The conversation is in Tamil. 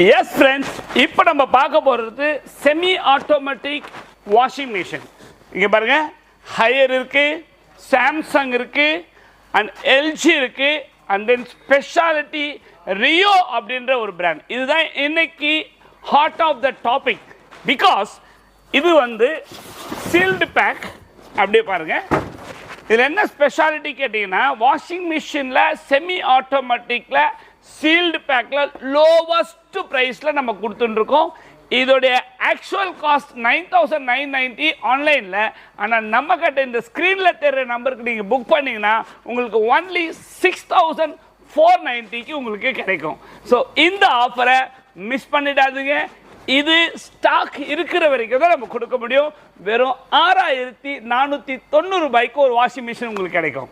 எஸ் ஃப்ரெண்ட்ஸ், இப்போ நம்ம பார்க்க போகிறது செமி ஆட்டோமேட்டிக் வாஷிங் மிஷின். இங்கே பாருங்கள், ஹையர் இருக்குது, சாம்சங் இருக்குது, அண்ட் எல்ஜி இருக்குது, அண்ட் தென் ஸ்பெஷாலிட்டி ரியோ அப்படின்ற ஒரு பிராண்ட். இதுதான் இன்னைக்கு heart of the topic. Because இது வந்து சீல்டு பேக். அப்படியே பாருங்கள், இதில் என்ன ஸ்பெஷாலிட்டி கேட்டிங்கன்னா, வாஷிங் மிஷினில் செமி ஆட்டோமேட்டிக்கில் சீல்டு பேக்கில் லோவஸ்ட் ப்ரைஸில் நம்ம கொடுத்துட்டுருக்கோம். இதோடைய ஆக்சுவல் காஸ்ட் 9,990 ஆன்லைனில். ஆனால் நம்ம கிட்ட இந்த ஸ்க்ரீனில் தெரிகிற நம்பருக்கு நீங்கள் புக் பண்ணிங்கன்னா உங்களுக்கு ஒன்லி 6,490க்கு உங்களுக்கு கிடைக்கும். ஸோ இந்த ஆஃபரை மிஸ் பண்ணிடாதீங்க. இது ஸ்டாக் இருக்கிற வரைக்கும் தான் நம்ம கொடுக்க முடியும். வெறும் 6,490 ரூபாய்க்கு ஒரு வாஷிங் மிஷின் உங்களுக்கு கிடைக்கும்.